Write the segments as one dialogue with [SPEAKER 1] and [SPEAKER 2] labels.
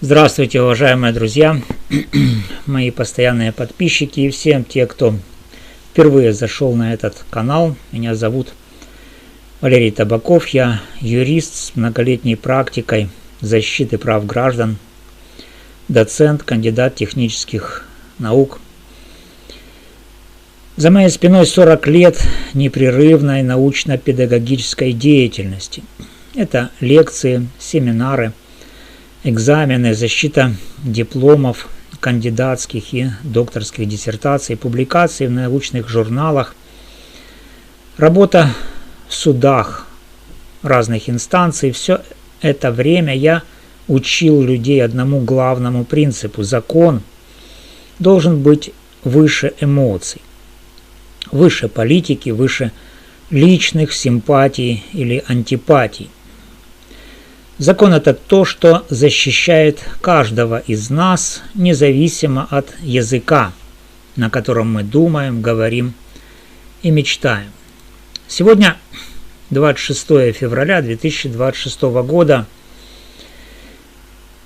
[SPEAKER 1] Здравствуйте, уважаемые друзья, мои постоянные подписчики и всем те, кто впервые зашел на этот канал. Меня зовут Валерий Табаков, я юрист с многолетней практикой защиты прав граждан, доцент, кандидат технических наук. За моей спиной 40 лет непрерывной научно-педагогической деятельности. Это лекции, семинары, экзамены, защита дипломов, кандидатских и докторских диссертаций, публикации в научных журналах, работа в судах разных инстанций. Все это время я учил людей одному главному принципу. Закон должен быть выше эмоций, выше политики, выше личных симпатий или антипатий. Закон – это то, что защищает каждого из нас, независимо от языка, на котором мы думаем, говорим и мечтаем. Сегодня 26 февраля 2026 года,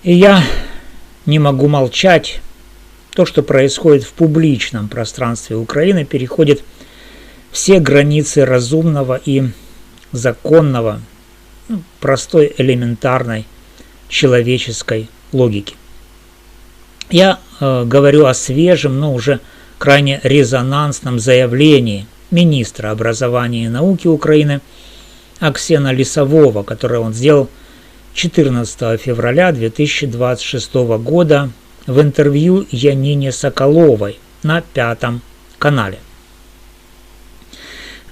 [SPEAKER 1] и я не могу молчать. То, что происходит в публичном пространстве Украины, переходит все границы разумного и законного, простой, элементарной человеческой логики. Я говорю о свежем, но уже крайне резонансном заявлении министра образования и науки Украины Аксена Лисового, которое он сделал 14 февраля 2026 года в интервью Янине Соколовой на Пятом канале.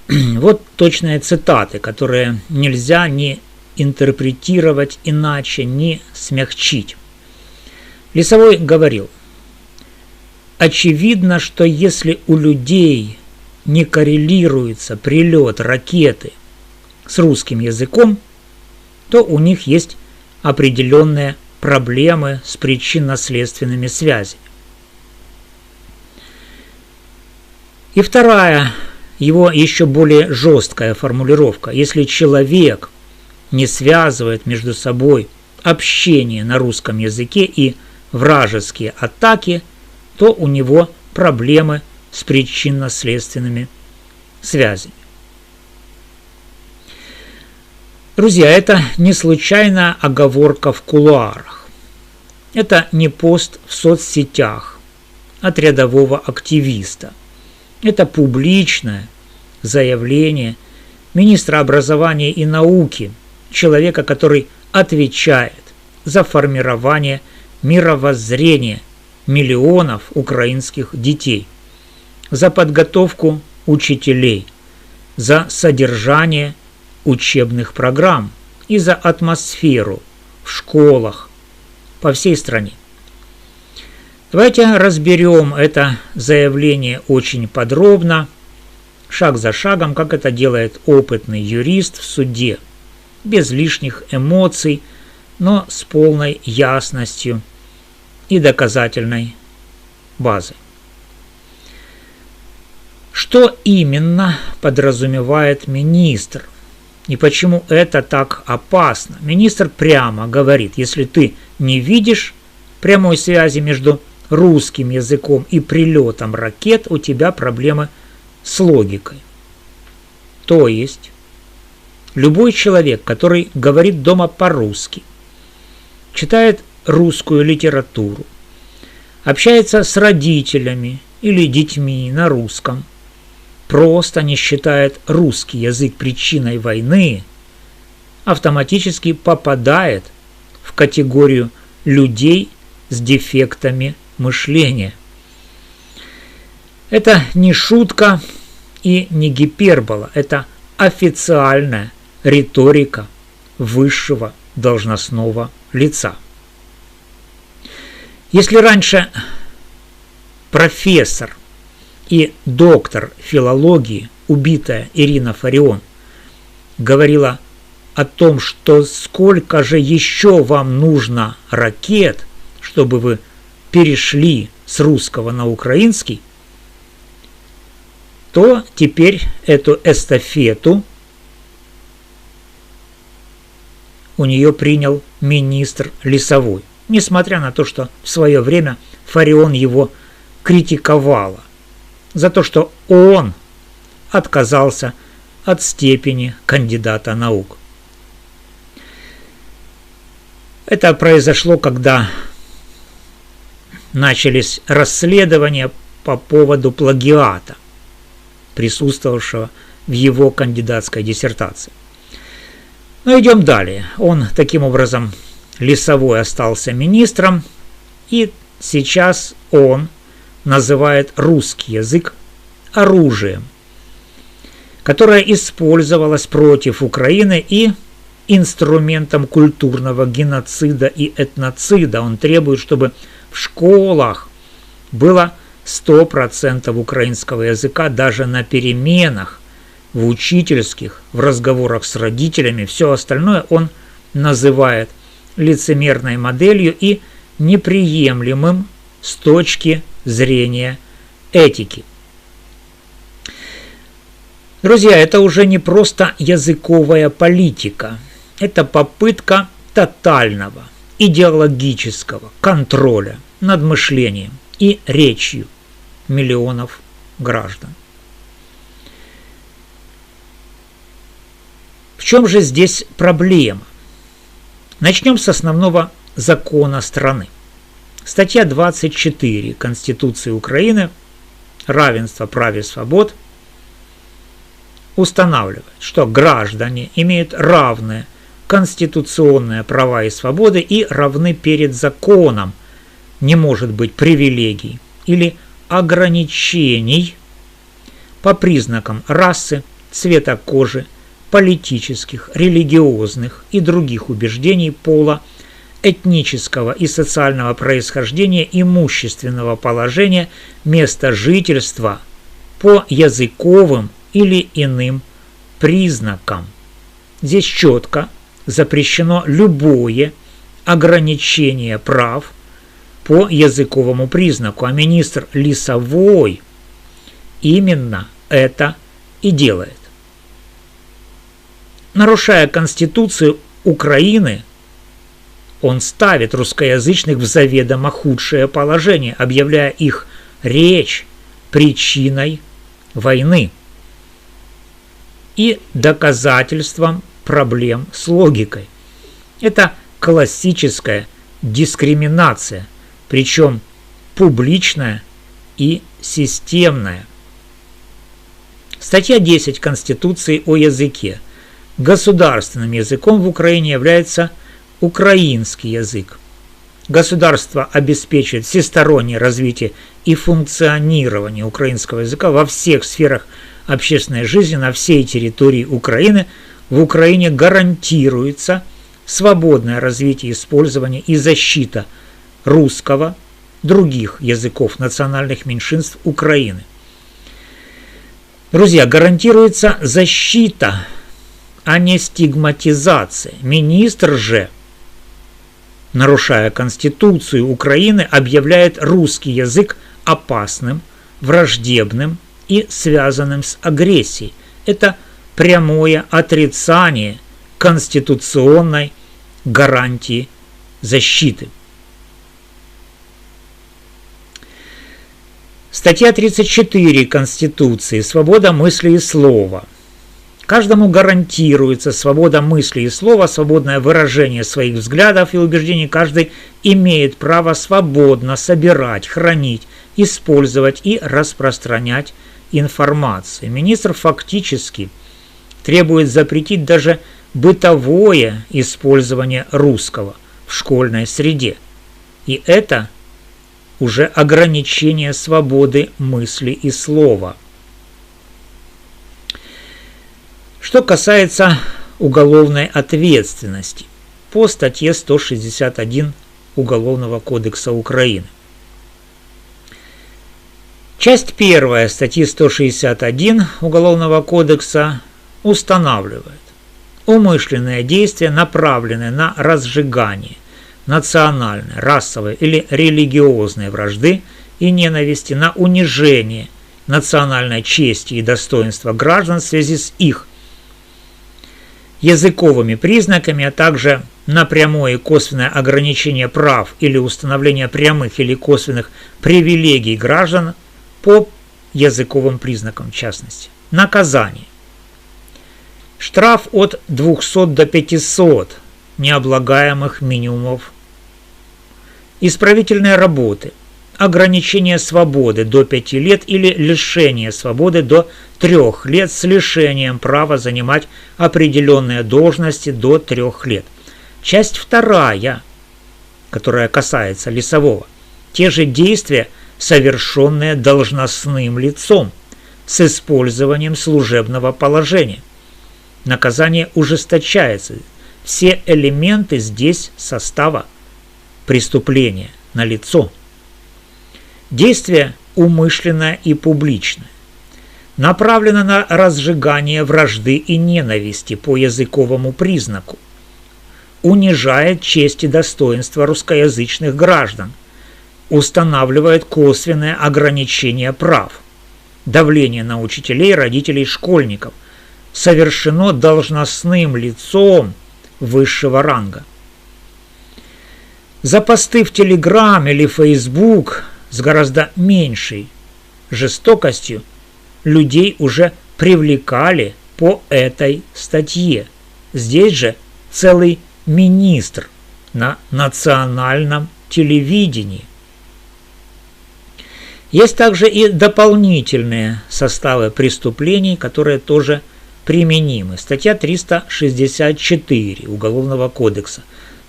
[SPEAKER 1] Вот точные цитаты, которые нельзя ни интерпретировать иначе, ни смягчить. Лисовой говорил: очевидно, что если у людей не коррелируется прилет ракеты с русским языком, то у них есть определенные проблемы с причинно-следственными связями. И вторая, его еще более жесткая формулировка: если человек не связывает между собой общение на русском языке и вражеские атаки, то у него проблемы с причинно-следственными связями. Друзья, это не случайная оговорка в кулуарах. Это не пост в соцсетях от рядового активиста. Это публичное заявление министра образования и науки, человека, который отвечает за формирование мировоззрения миллионов украинских детей, за подготовку учителей, за содержание учебных программ и за атмосферу в школах по всей стране. Давайте разберем это заявление очень подробно, шаг за шагом, как это делает опытный юрист в суде, без лишних эмоций, но с полной ясностью и доказательной базой. Что именно подразумевает министр? И почему это так опасно? Министр прямо говорит: если ты не видишь прямой связи между русским языком и прилетом ракет, у тебя проблемы с логикой. То есть любой человек, который говорит дома по-русски, читает русскую литературу, общается с родителями или детьми на русском, просто не считает русский язык причиной войны, автоматически попадает в категорию людей с дефектами мышления. Это не шутка и не гипербола, это официальная риторика высшего должностного лица. Если раньше профессор и доктор филологии, убитая Ирина Фарион, говорила о том, что сколько же еще вам нужно ракет, чтобы вы перешли с русского на украинский, то теперь эту эстафету у нее принял министр Лисовой. несмотря на то, что в свое время Фарион его критиковала за то, что он отказался от степени кандидата наук. Это произошло, когда начались расследования по поводу плагиата, присутствовавшего в его кандидатской диссертации. Но идем далее. Он, таким образом, Лисовой остался министром, и сейчас он называет русский язык оружием, которое использовалось против Украины и инструментом культурного геноцида и этноцида. Он требует, чтобы в школах было 100% украинского языка даже на переменах, в учительских, в разговорах с родителями. Все остальное он называет лицемерной моделью и неприемлемым с точки зрения этики. Друзья, это уже не просто языковая политика. Это попытка тотального идеологического контроля над мышлением и речью миллионов граждан. В чем же здесь проблема? Начнем с основного закона страны. Статья 24 Конституции Украины «Равенство прав и свобод» устанавливает, что граждане имеют равные конституционные права и свободы и равны перед законом. Не может быть привилегий или ограничений по признакам расы, цвета кожи, политических, религиозных и других убеждений, пола, этнического и социального происхождения, имущественного положения, места жительства, по языковым или иным признакам. Здесь четко запрещено любое ограничение прав по языковому признаку, а министр Лисовой именно это и делает. Нарушая Конституцию Украины, он ставит русскоязычных в заведомо худшее положение, объявляя их речь причиной войны и доказательством проблем с логикой. Это классическая дискриминация, причем публичная и системная. Статья 10 Конституции о языке. Государственным языком в Украине является украинский язык. Государство обеспечивает всестороннее развитие и функционирование украинского языка во всех сферах общественной жизни на всей территории Украины. В Украине гарантируется свободное развитие, использование и защита русского, других языков национальных меньшинств Украины. Друзья, гарантируется защита, а не стигматизация. Министр же, нарушая Конституцию Украины, объявляет русский язык опасным, враждебным и связанным с агрессией. Это прямое отрицание конституционной гарантии защиты. Статья 34 Конституции «Свобода мысли и слова». Каждому гарантируется свобода мысли и слова, свободное выражение своих взглядов и убеждений. Каждый имеет право свободно собирать, хранить, использовать и распространять информацию. Министр фактически требует запретить даже бытовое использование русского в школьной среде. И это уже ограничение свободы мысли и слова. Что касается уголовной ответственности по статье 161 Уголовного кодекса Украины. Часть 1 статьи 161 Уголовного кодекса устанавливает: умышленные действия, направленные на разжигание национальной, расовой или религиозной вражды и ненависти, на унижение национальной чести и достоинства граждан в связи с их языковыми признаками, а также на прямое и косвенное ограничение прав или установление прямых или косвенных привилегий граждан по языковым признакам, в частности. Наказание. Штраф от 200 до 500 необлагаемых минимумов. Исправительные работы. Ограничение свободы до 5 лет или лишение свободы до 3 лет с лишением права занимать определенные должности до 3 лет. Часть 2, которая касается лесового. Те же действия, совершенные должностным лицом с использованием служебного положения. Наказание ужесточается. Все элементы здесь состава преступления налицо. Действие умышленное и публичное. Направлено на разжигание вражды и ненависти по языковому признаку. Унижает честь и достоинство русскоязычных граждан. Устанавливает косвенное ограничение прав. Давление на учителей, родителей, школьников. Совершено должностным лицом высшего ранга. За посты в Telegram или Facebook с гораздо меньшей жестокостью людей уже привлекали по этой статье. Здесь же целый министр на национальном телевидении. Есть также и дополнительные составы преступлений, которые тоже применимы. Статья 364 Уголовного кодекса.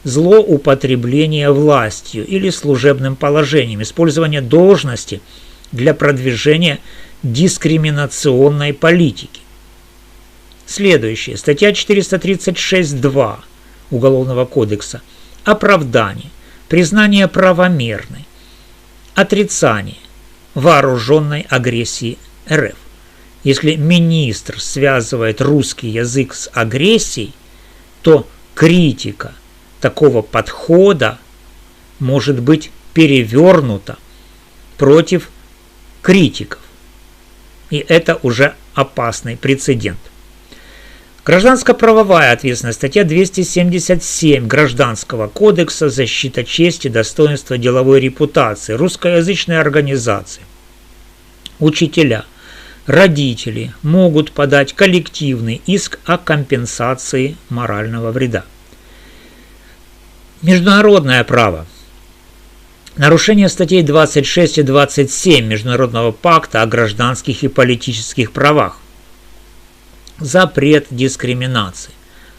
[SPEAKER 1] Злоупотребление властью или служебным положением, использование должности для продвижения дискриминационной политики. Следующее. Статья 436.2 Уголовного кодекса. Оправдание, признание правомерной, отрицание вооруженной агрессии РФ. Если министр связывает русский язык с агрессией, то критика такого подхода может быть перевернута против критиков. И это уже опасный прецедент. Гражданско-правовая ответственность. Статья 277 Гражданского кодекса. Защита чести, достоинства, деловой репутации. Русскоязычные организации, учителя, родители могут подать коллективный иск о компенсации морального вреда. Международное право. Нарушение статей 26 и 27 Международного пакта о гражданских и политических правах. Запрет дискриминации.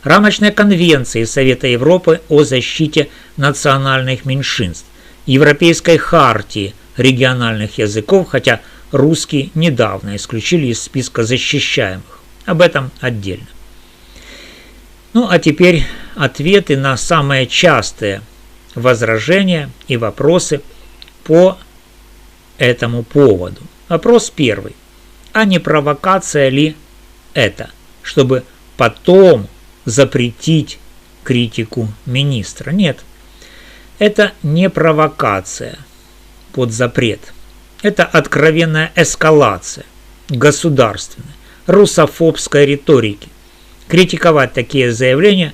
[SPEAKER 1] Рамочной конвенции Совета Европы о защите национальных меньшинств. Европейской хартии региональных языков, хотя русский недавно исключили из списка защищаемых. Об этом отдельно. Ну а теперь ответы на самые частые возражения и вопросы по этому поводу. Вопрос первый. А не провокация ли это, чтобы потом запретить критику министра? Нет, это не провокация под запрет. Это откровенная эскалация государственной, русофобской риторики. Критиковать такие заявления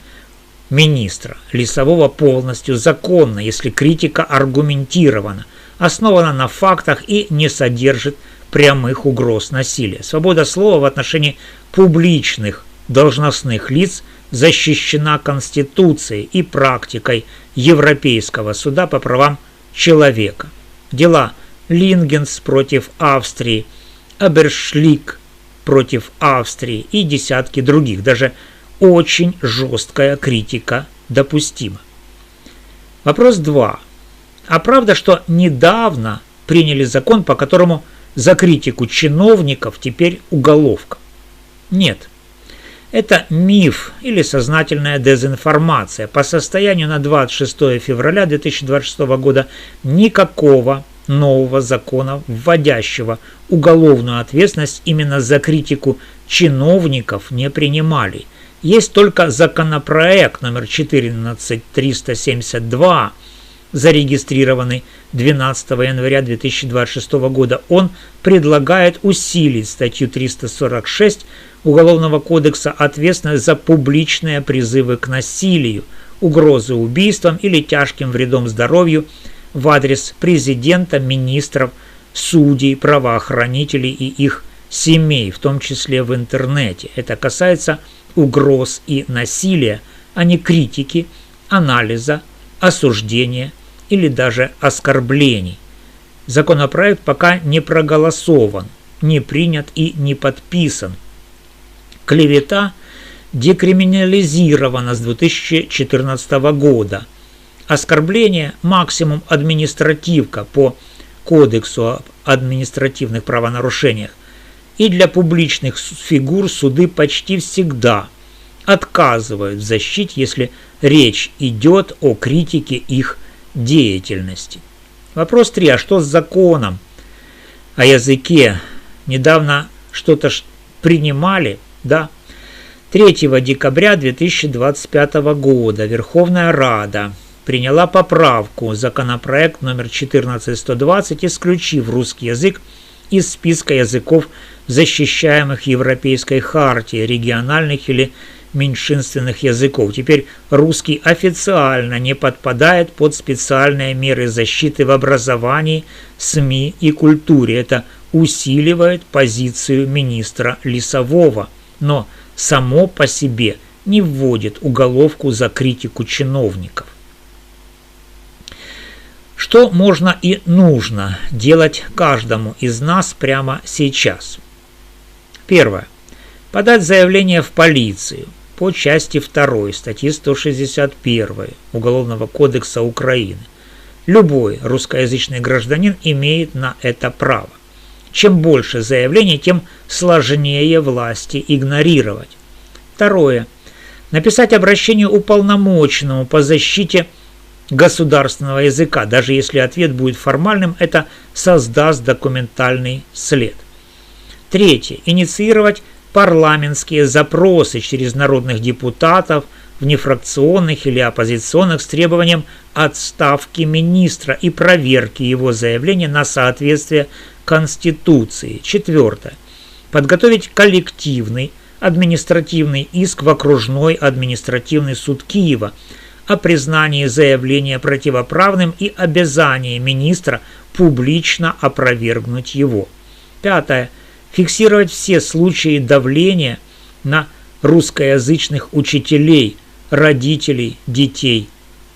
[SPEAKER 1] министра лесового полностью законно, если критика аргументирована, основана на фактах и не содержит прямых угроз насилия. Свобода слова в отношении публичных должностных лиц защищена Конституцией и практикой Европейского суда по правам человека. Дела Лингенс против Австрии, Абершлик против Австрии и десятки других. Даже очень жесткая критика допустима. Вопрос 2. А правда, что недавно приняли закон, по которому за критику чиновников теперь уголовка? Нет. Это миф или сознательная дезинформация. По состоянию на 26 февраля 2026 года никакого нового закона, вводящего уголовную ответственность именно за критику чиновников, не принимали. Есть только законопроект номер 14372, зарегистрированный 12 января 2026 года. Он предлагает усилить статью 346 Уголовного кодекса ответственность за публичные призывы к насилию, угрозы убийством или тяжким вредом здоровью в адрес президента, министров, судей, правоохранителей и их семей, в том числе в интернете. Это касается угроз и насилия, а не критики, анализа, осуждения или даже оскорблений. Законопроект пока не проголосован, не принят и не подписан. Клевета декриминализирована с 2014 года. Оскорбление максимум административка по Кодексу об административных правонарушениях. И для публичных фигур суды почти всегда отказывают в защите, если речь идет о критике их деятельности. Вопрос 3. А что с законом о языке? Недавно что-то принимали, да? 3 декабря 2025 года Верховная Рада приняла поправку, законопроект номер 14120, исключив русский язык из списка языков, защищаемых Европейской хартией, региональных или меньшинственных языков. Теперь русский официально не подпадает под специальные меры защиты в образовании, СМИ и культуре. Это усиливает позицию министра Лисового, но само по себе не вводит уголовку за критику чиновников. Что можно и нужно делать каждому из нас прямо сейчас? Первое. Подать заявление в полицию по части 2 статьи 161 Уголовного кодекса Украины. Любой русскоязычный гражданин имеет на это право. Чем больше заявлений, тем сложнее власти игнорировать. Второе. Написать обращение уполномоченному по защите государственного языка. Даже если ответ будет формальным, это создаст документальный след. Третье. Инициировать парламентские запросы через народных депутатов, внефракционных или оппозиционных, с требованием отставки министра и проверки его заявления на соответствие Конституции. Четвертое. Подготовить коллективный административный иск в окружной административный суд Киева о признании заявления противоправным и обязании министра публично опровергнуть его. Пятое. Фиксировать все случаи давления на русскоязычных учителей, родителей, детей.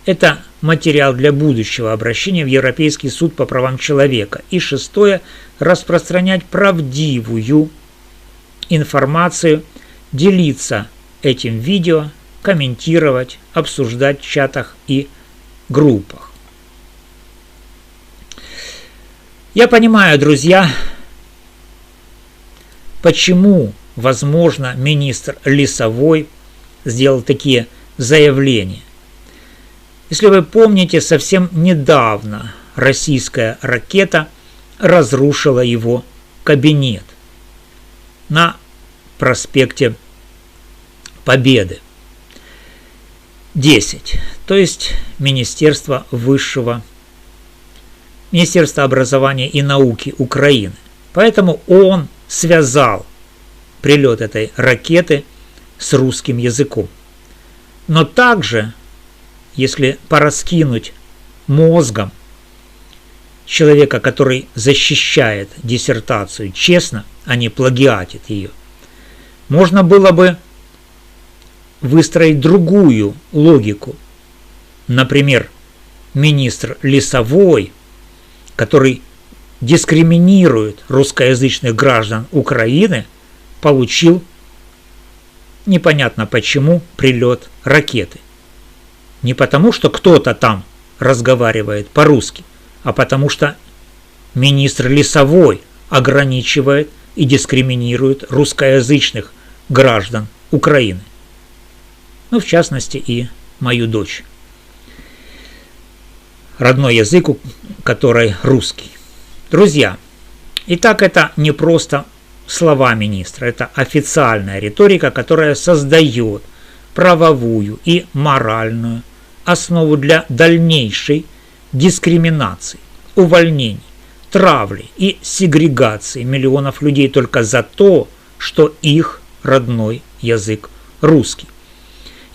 [SPEAKER 1] Это материал для будущего обращения в Европейский суд по правам человека. И шестое. Распространять правдивую информацию, делиться этим видео, комментировать, обсуждать в чатах и группах. Я понимаю, друзья, почему, возможно, министр Лисовой сделал такие заявления. Если вы помните, совсем недавно российская ракета разрушила его кабинет на проспекте Победы 10, то есть Министерство образования и науки Украины. Поэтому он связал прилет этой ракеты с русским языком. Но также, если пораскинуть мозгом человека, который защищает диссертацию честно, а не плагиатит ее, можно было бы выстроить другую логику. Например, министр Лисовой, который дискриминирует русскоязычных граждан Украины, получил непонятно почему прилет ракеты. Не потому, что кто-то там разговаривает по-русски, а потому что министр Лисовой ограничивает и дискриминирует русскоязычных граждан Украины. Ну, в частности, и мою дочь, родной язык которой русский. Друзья, итак, это не просто слова министра, это официальная риторика, которая создает правовую и моральную основу для дальнейшей дискриминации, увольнений, травли и сегрегации миллионов людей только за то, что их родной язык русский.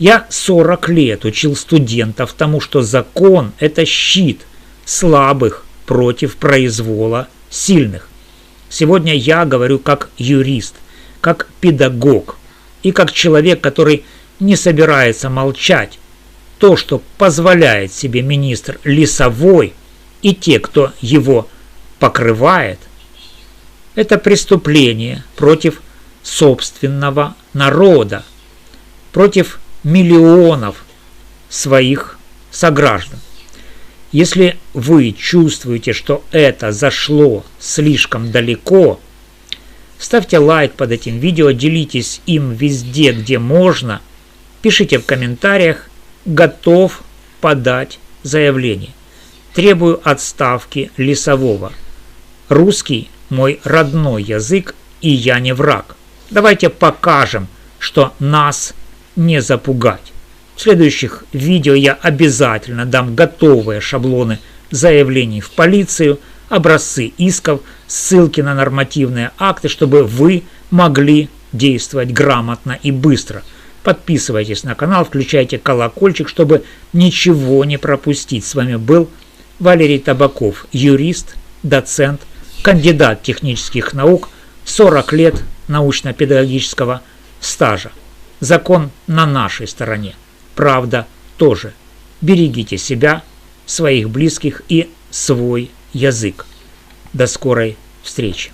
[SPEAKER 1] Я 40 лет учил студентов тому, что закон – это щит слабых против произвола сильных. Сегодня я говорю как юрист, как педагог и как человек, который не собирается молчать. То, что позволяет себе министр Лисовой и те, кто его покрывает, это преступление против собственного народа, против миллионов своих сограждан. Если вы чувствуете, что это зашло слишком далеко, ставьте лайк под этим видео, делитесь им везде, где можно, пишите в комментариях: готов подать заявление. Требую отставки Лисового. Русский – мой родной язык, и я не враг. Давайте покажем, что нас не запугать. В следующих видео я обязательно дам готовые шаблоны заявлений в полицию, образцы исков, ссылки на нормативные акты, чтобы вы могли действовать грамотно и быстро. Подписывайтесь на канал, включайте колокольчик, чтобы ничего не пропустить. С вами был Валерий Табаков, юрист, доцент, кандидат технических наук, 40 лет научно-педагогического стажа. Закон на нашей стороне. Правда тоже. Берегите себя, своих близких и свой язык. До скорой встречи.